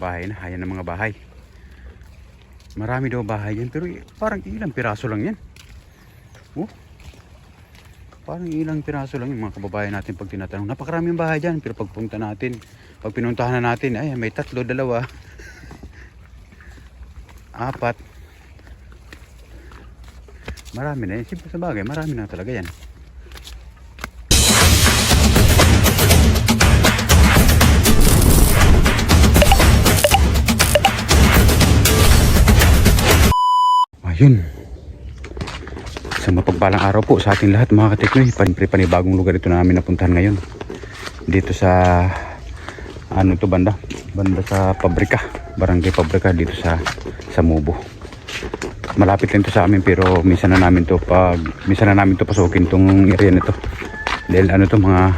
Bahay na, ayan ang mga bahay. Marami daw bahay yan, pero parang ilang piraso lang yan. Oh, parang ilang piraso lang yung mga kababayan natin pag tinatanong. Napakaraming bahay dyan, pero pagpunta natin, pag pinuntahan na natin, ay may 3, 2, 4. Marami na yan. Siyempre sa bagay, marami na talaga yan. Ayun. Sa mapagpalang araw po sa ating lahat mga katiknoy. Panibagong lugar ito na namin napuntahan ngayon. Dito sa ano ito banda sa Pabrika, Barangay Pabrika dito sa Mubo. Malapit lang ito sa amin pero minsan na namin to pasukin tong area nito. Dahil ano to, mga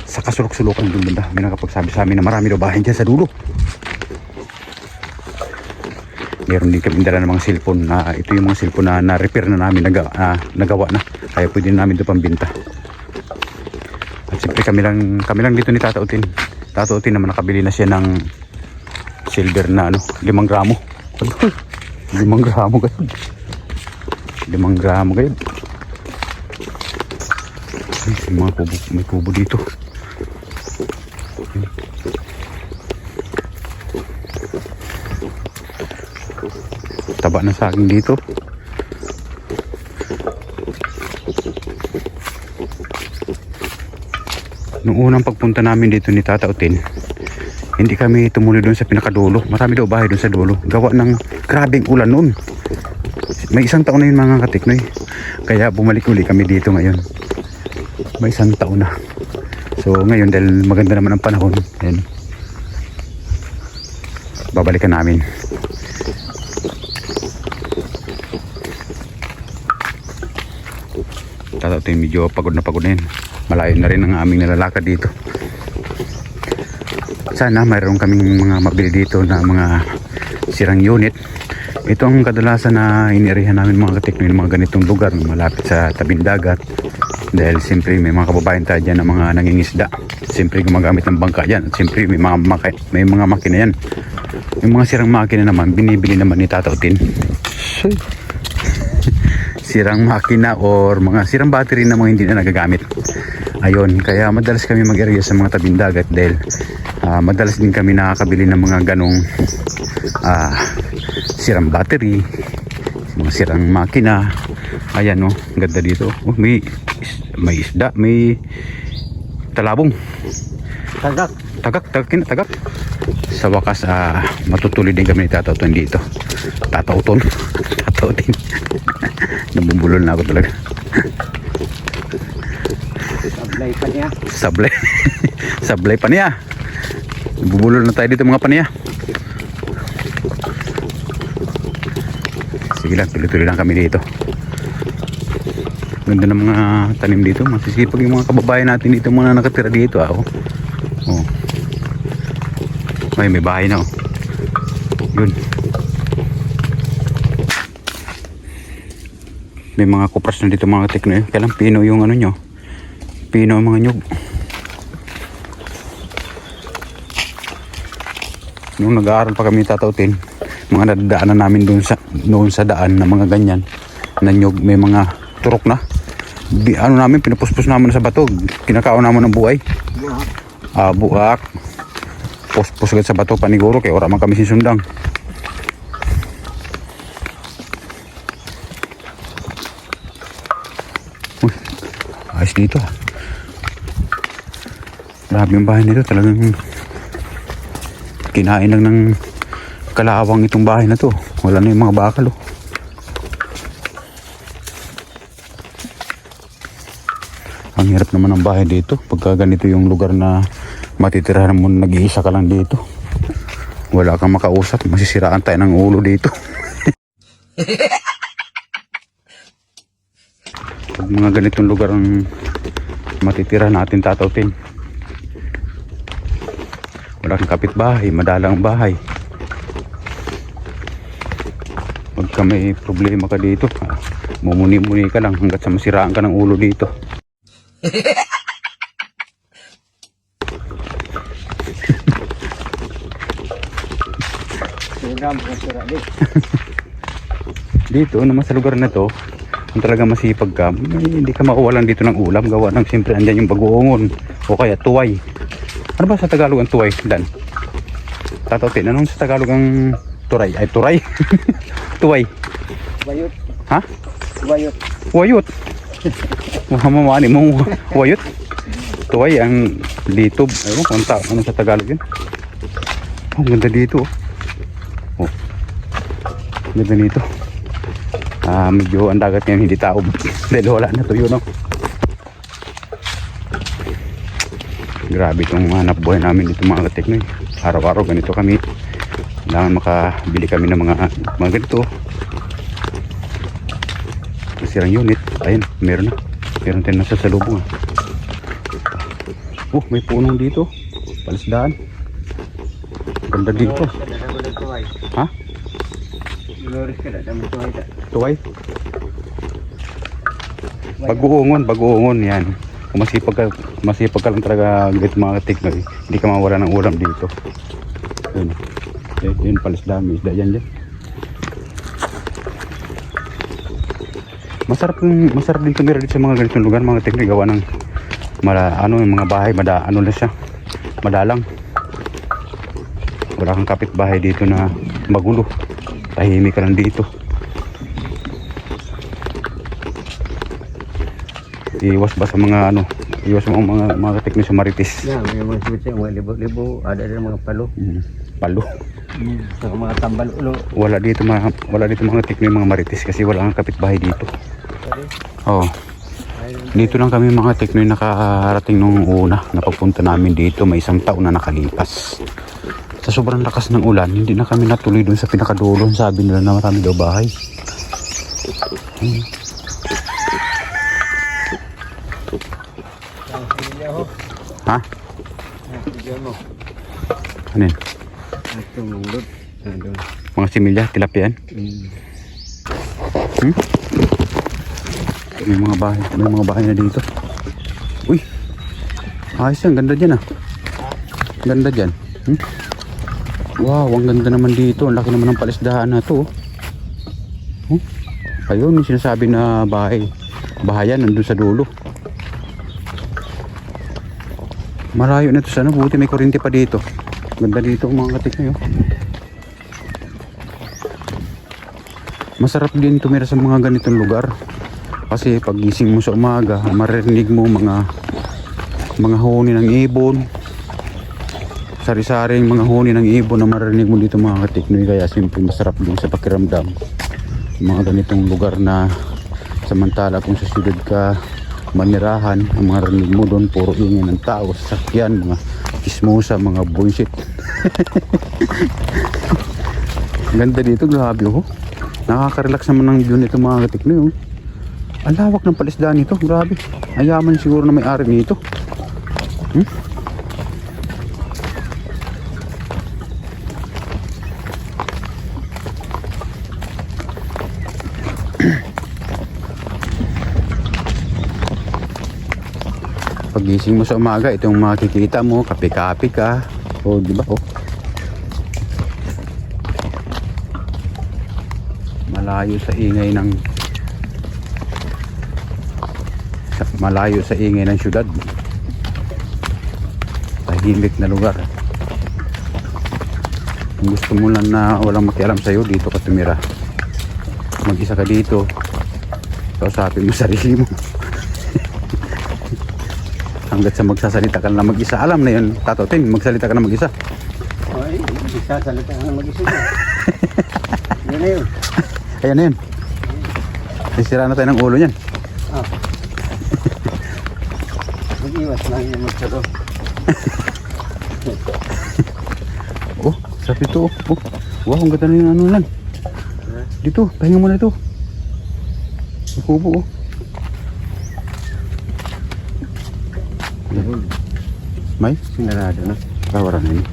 sa kasulok-sulukan dun banda. May nakapagsabi sa amin na marami daw bahay dyan sa dulo. Meron din kami dala ng mga cellphone na ito yung mga cellphone na na-repair na namin, nagawa na. Kaya pwede namin ito pambinta. At siyempre kami lang dito ni Tata Utin. Tata Utin naman nakabili na siya ng silver na 5 gramo. 5 gramo kayo. 5 gramo kayo. May kubo dito. Taba na saging dito. Noong unang pagpunta namin dito ni Tata Utin, hindi kami tumuloy doon sa pinakadulo. Marami daw bahay doon sa dulo. Gawa ng grabing ulan noon. May 1 taon na yun mga katiknoy. Kaya bumalik uli kami dito ngayon. May 1 taon na. So ngayon dahil maganda naman ang panahon, ayan, babalikan namin. Tata Utin medyo pagod na yun. Malayo na rin ang aming nalalakad dito. Sana mayroon kaming mga mabili dito na mga sirang unit. Ito ang kadalasan na iniirihan namin mga katiknoy ng mga ganitong lugar malapit sa tabing dagat. Dahil siyempre may mga kababayan tayo dyan na mga nangingisda. Siyempre gumagamit ng bangka dyan. At siyempre may mga makina yan. Yung mga sirang makina naman binibili naman ni Tata Utin. Sirang makina or mga sirang battery na mga hindi na nagagamit. Ayun, kaya madalas kami mag-area sa mga tabing dagat dahil madalas din kami nakakabili ng mga ganong sirang battery, mga sirang makina. Ayan ganda dito. May isda, may talabong. Tagak. Sa wakas matutuloy din kami ni Tata Utin dito. Tata Utin. Nabubulol na ako talaga. Sablay pa niya. Sablay pa niya. Nabubulol na tayo dito mga paniya. Sige lang, tuloy-tuloy lang kami dito. Ganda ng mga tanim dito. Masisipag yung mga kababayan natin dito muna nakatira dito. May bahay na Yun. May mga kupras na dito mga katiknoy. Kailang pino yung nyo. Pino ang mga nyug. Nung nag-aaral pa kami Tata Utin, mga nadadaanan namin doon sa daan na mga ganyan na nyug, may mga turok na. Namin, pinupuspos namin sa bato. Kinakaon namin ng buhay. Buak. Puspos agad sa bato paniguro kaya wala man kami sisundang. Ayos dito. Grabe yung bahay nito. Talagang kinain lang ng kalawang itong bahay na to. Wala na yung mga bakal Ang hirap naman ng bahay dito. Pagka ganito yung lugar na matitirahan mo, nag-iisa ka lang dito. Wala kang makausap. Masisiraan tayo ng ulo dito. Pag mga ganitong lugar ang matitira natin Tata Utin, wala kang kapitbahay, madalang bahay. Pagka may problema ka dito, mumuni-muni ka lang hanggat sa masiraan ka ng ulo dito. Program, mga di. Dito naman sa lugar na to, kung talaga masipag ka, hindi ka makawalan dito ng ulam. Gawa ng siyempre andyan yung bagoongon o kaya tuway. Ano ba sa Tagalog ang tuway, Dan? Tatotin, anong sa Tagalog ang turay? Ay, turay? Tuway. Wayot. Ha? Wayot. Wayot. Mamamani mo, wayot. Tuway ang litob. Ayun, ano sa Tagalog yun? Oh, ang ganda dito. Oh. Ang ganda dito. Medyo ang dagat ngayon hindi taob. Dahil wala na tuyo, no? Grabe itong hanap buhay namin dito mga kateknoy. Araw-araw ganito kami. Kailangan makabili kami ng mga ganito. Sirang unit. Ayun, meron na. Meron tayo nasa salubong. Oh, may punong dito. Palisdaan. Ganda dito. Ha? Loris ka na, dami tuway na. Tuway. Bagoongon yan. Kung masipag ka lang talaga gawit mga teknoy, hindi ka mawala ng ulam dito. Yun. Yun palisdaan, may isda yan dyan. Masarap din tumira dito sa mga ganitong lugar mga teknoy, gawa ng yung mga bahay, ano na siya, madalang. Wala kang kapitbahay dito na magulo. Tahimik ka lang dito. Iwas ba sa mga iwas mo mga teknik sa marites. Yeah, may mga sibit mga libo-libo, ada din mga palo. Palo. Sa mga tambal ulo. Wala dito mga teknik mga marites kasi wala kang kapitbahay dito. Oh. Dito lang kami mga teknik nakarating nung una na pagpunta namin dito, may 1 taon na nakalipas. Sa sobrang lakas ng ulan, hindi na kami natuloy doon sa pinakadulo. Sabi nila na marami daw bahay. Ha? Ano yun? Mga similya, tilapia yan? May mga bahay na dito. Uy! Ayos yan, ganda dyan ah. Ganda dyan. Wow, ang ganda naman dito. Ang laki naman ng palisdahan na to. Ayun, yung sinasabi na bahayan nandun sa dulo. Malayo na to sana. Buti may kuryente pa dito. Ganda dito mga katik na yun. Masarap din tumira sa mga ganitong lugar. Kasi pag gising mo sa umaga, maririnig mo mga huni ng ibon. Sari-saring mga huni ng ibon na maririnig mo dito mga katiknoy, kaya simple masarap din sa pakiramdam mga ganitong lugar na samantala kung sa siyudad ka manirahan, ang mga rinig mo doon puro ingay ng tao, sasakyan, mga kismosa, mga bullshit. Ganda dito, grabe oh. Nakaka-relax naman ng view nito mga katiknoy oh. Ang lawak ng palisdaan nito, grabe. Ayaman siguro na may-ari nito. Pagising mo sa umaga, itong makikita mo, kape-kape ka. O, di ba? Oh. Malayo sa ingay ng syudad. Tahimik na lugar. Kung gusto mo lang na walang makialam sa'yo, dito ka tumira. Mag-isa ka dito, kausapin mo sarili mo. Hanggat sa magsasalita ka na mag-isa. Alam na yun, Tatotin, magsalita ka na mag-isa. Ay, magsasalita ka na mag-isa. Yan na yun. Ayan na yun. Sisira na tayo ng ulo niyan. Mag-iwas lang yung magsaro. Oh, sarap ito. Oh. Wow, ang ganda na yung ano lang. Dito, pahinga mo na ito. Kubo oh. May? Sinarado na. Tawaran na yun.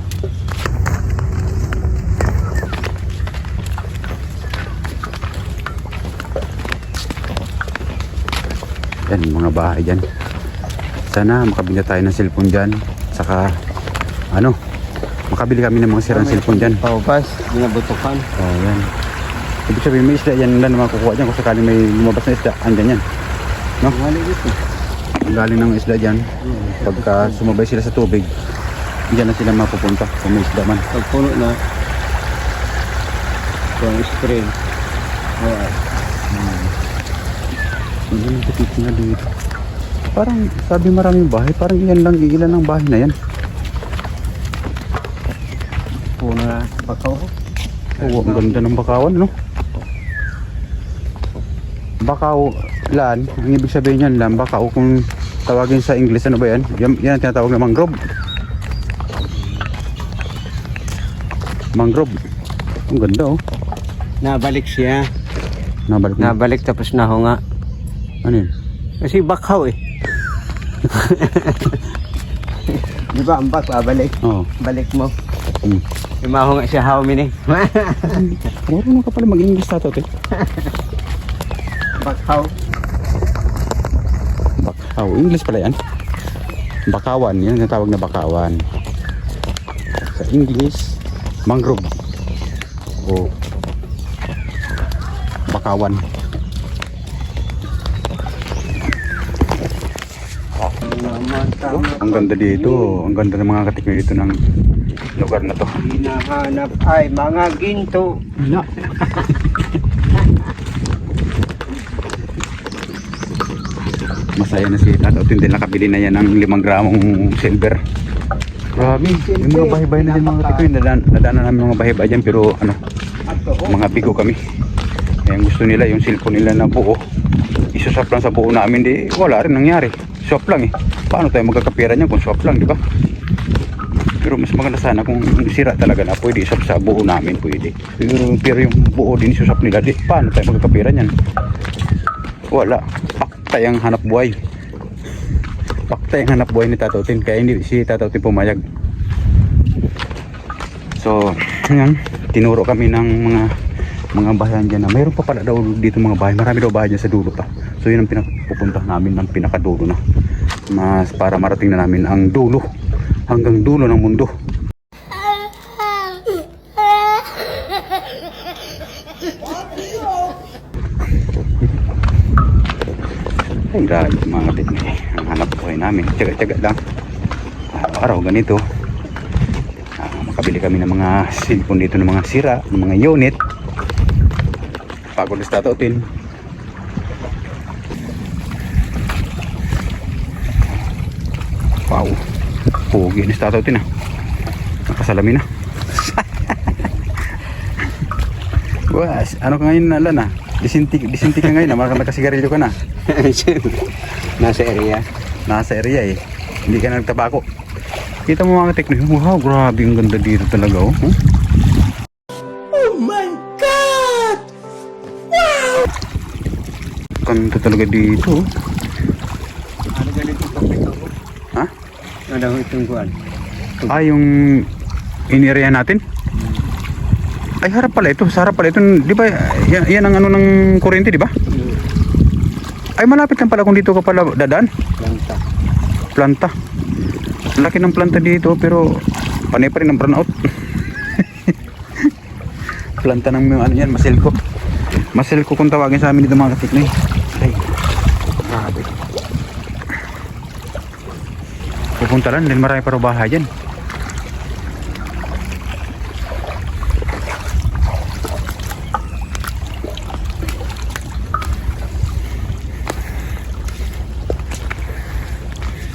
Yan, mga bahay dyan. Sana makabila tayo ng cellphone dyan. Saka, makabili kami ng mga sirang cellphone dyan. Paupas, binabutukan. Oh, yan. Ibig sabihin may isda yan lang na makukuha dyan kung sakaling may lumabas na isda, andyan yan. No? Wala dito. Ang galing ng isda dyan, pagka sumabay sila sa tubig, dyan na sila mapupunta kung may isda man. Pag puno na, kung spray. Oo. Hindi na titignan na dito. Parang sabi maraming bahay, parang iyan lang, ilan ang bahay na yan. Puno na bakaw. Oo, ang ganda ng bakawan, no? Bakaw, lan, ang ibig sabihin yan lan, bakaw kung tawagin sa English, ano ba yan? Yan ang tinatawag na mangrove. Mangrove. Ang ganda, oh. Nabalik siya. Nabalik na. Nabalik tapos nahunga. Ano yun? Kasi bakaw eh. Di ba ang bak, babalik? Oo. Balik mo. Hmm. Yung mahunga siya, how many? Marunong ka pala mag-English tato, te. Bakaw. Bakaw. English pala yan. Bakawan. Yan ang tawag na bakawan. Sa English, mangrove. O bakawan. Ang ganda dito. Ang ganda ng mga katikmi dito ng lugar na to. Hinahanap ay mga ginto. Masaya na si Tato. Hindi nakabili na yan ng 5 gramong silver. Grabe. Yung mga bahay-bahay na din mga katikmi. Nadaanan namin mga bahay-bahay dyan. Pero ano, mga bigo kami. Kaya gusto nila yung cellphone nila na buo. Isusap lang sa buo namin. Di wala rin nangyari. Swap lang eh. Paano tayo magkakapira niyan kung swap lang, di ba? Pero mas maganda sana kung sira talaga na pwede isap sa buo namin, pwede. Pero yung buo din isusap nila, di paano tayo magkakapira niyan? Wala. Paktay ang hanap buhay. Paktay ang hanap buhay ni Tatautin. Kaya hindi si Tatautin pumayag. So, yan. Tinuro kami ng mga bahayan dyan na mayroon pa pala daw dito mga bahay. Marami daw bahay dyan sa dulo pa. So yun ang pinapupunta namin ng pinakadulo na. Mas para marating na namin ang dulo. Hanggang dulo ng mundo. Ay grabe mga katikmi. Ang hanap buhay namin. Tsaga-tsaga lang. Araw ganito. Makabili kami ng mga cellphone dito ng mga sira, ng mga unit. Pagod na Tatautin. Wow. Pugi na Tatautin ah. Nakasalamin na. Was, ano ka ngayon nalan ah? Disinti ka ngayon ah. Marang nakasigarilyo ka na. Nasa area. Nasa area eh. Hindi ka na nagtabako. Kita mo mga teknik. Wow, grabe ang ganda dito talaga oh. Huh? Oh my God! Wow! Ganda talaga dito. Ano ganito pagkita ko? Ha? Ano itong kuwan? Ah, yung in-area natin? Ay, harap pala ito. Sa harap pala ito. Di ba, yan ang ano ng kuryente, di ba? Ay, malapit lang pala kung dito ka pala dadaan. Planta. Planta. Laki ng planta dito, pero panay pa rin ang brownout. Planta ng ano yan, maselko. Maselko kung tawagin sa amin dito mga katiknoy. Ay, grabe. Pupunta lang, dahil marami pa rin bahay dyan.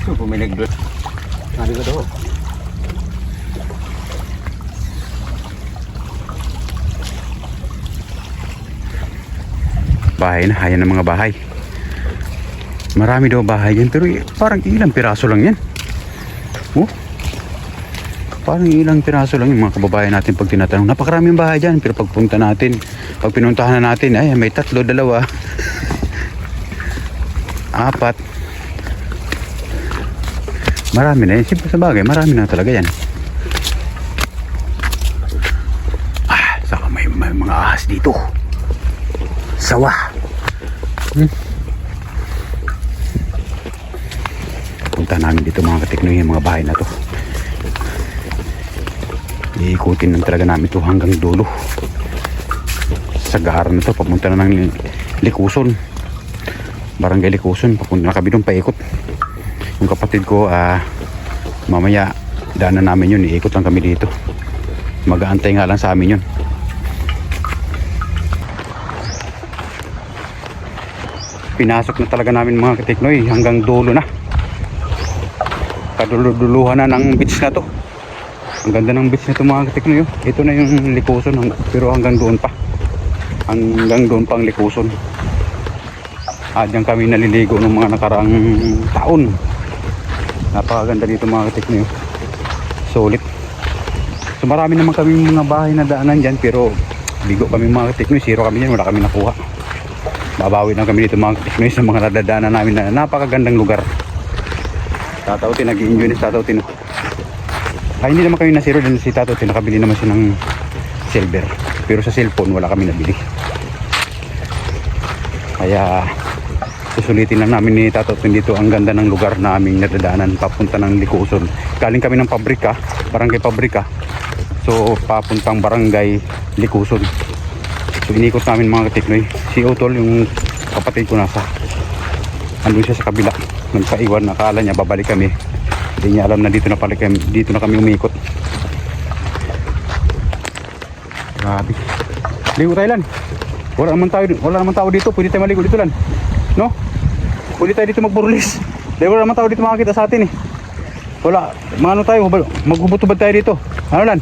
So, pumilig doon. Ano ko doon? Bahay na, ayan ang mga bahay. Marami daw bahay yan, pero parang ilang piraso lang yan. Oh, parang ilang piraso lang yung mga kababayan natin pag tinatanong. Napakaraming bahay dyan, pero pagpunta natin, pag pinuntahan na natin, ay may 3, 2, 4. Marami na yan. Siyempre sa bagay, marami na talaga yan. Ah, saka may mga ahas dito. Sawa. Punta namin dito mga katiknoy, yung mga bahay na to. Iikutin lang talaga namin ito hanggang dulo. Sa gaaran na to, papunta na ng Likuson. Barangay Likuson, papunta na kami doon, paikot. Yung kapatid ko, mamaya daanan namin yun, iikot lang kami dito. Mag-aantay nga lang sa amin yun. Pinasok na talaga namin mga katiknoy hanggang dulo na. Kaduluduluhan na ng beach na to. Ang ganda ng beach na to mga katiknoy. Ito na yung Likuson, pero hanggang doon pa. Hanggang doon pang Likuson. Diyan kami naliligo ng mga nakaraang taon. Napakaganda dito mga katiknoy. Solid. So marami naman kami mga bahay na daanan dyan, pero bigo kami mga katiknoy. Zero kami dyan, wala kami nakuha. Babawi lang kami dito mga katiknoy sa mga nadadaanan namin na napakagandang lugar. Tatautin, nag-i-enjoy na si Tatautin. Hindi naman kami nasiro din si Tatautin, nakabili naman siya ng silver. Pero sa cellphone wala kami nabili. Kaya susulitin lang namin ni Tatautin dito ang ganda ng lugar na aming nadadaanan papunta ng Likuson. Galing kami ng pabrika, barangay pabrika. So papuntang barangay Likuson. So inikot namin mga katiknoy. Si Otol, yung kapatid ko, andun siya sa kabila. Nagpaiwan, nakala niya babalik kami. Hindi niya alam na dito na kami umikot. Grabe. Ligo tayo lan. Wala naman tao dito. Pwede tayo maligo dito lan. No? Pwede tayo dito magburlis. Dahil wala naman tao dito makakita sa atin eh. Wala. Maano tayo? Maghubot-hubad tayo dito. Ano lan?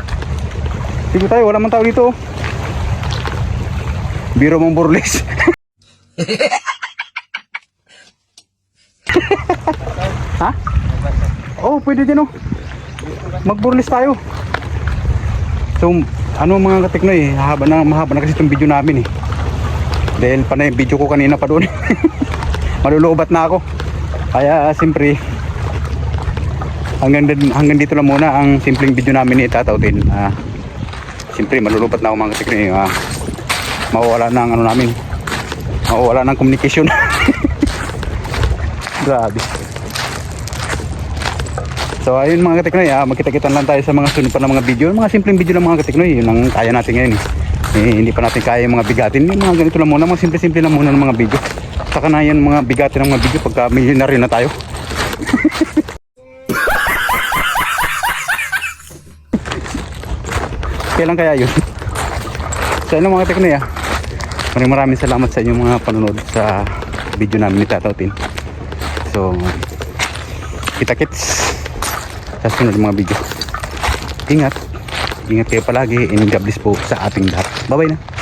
Ligo tayo. Wala naman tao dito oh. Biro mong burlis. Ha? Oh, pwede din oh. Magburlis tayo. So, mga katiknoy, mahaba na kasi itong video namin eh. Dahil panay video ko kanina pa doon. Malulubat na ako. Kaya siyempre hanggang dito lang muna ang simpleng video namin ni Tatautin. Siyempre malulubat na ako mga katiknoy. Mawawala na ang namin. Mawawala ng komunikasyon. Grabe. So ayun mga katiknoy, magkita-kita lang tayo sa mga sunod pa na mga video. Mga simpleng video lang mga katiknoy. Yun ang kaya natin ngayon hindi pa natin kaya yung mga bigatin. Yung mga ganito lang muna, mga simple-simple lang muna ng mga video. Saka na yan mga bigatin ng mga video pagka milyonaryo na tayo. Kailan kaya yun? So ano mga katiknoy, maraming salamat sa inyong mga panonood sa video namin ni Tatautin. So kita-kits sa sunod mga video. Ingat kayo palagi, and God bless po sa ating lahat. Bye bye na.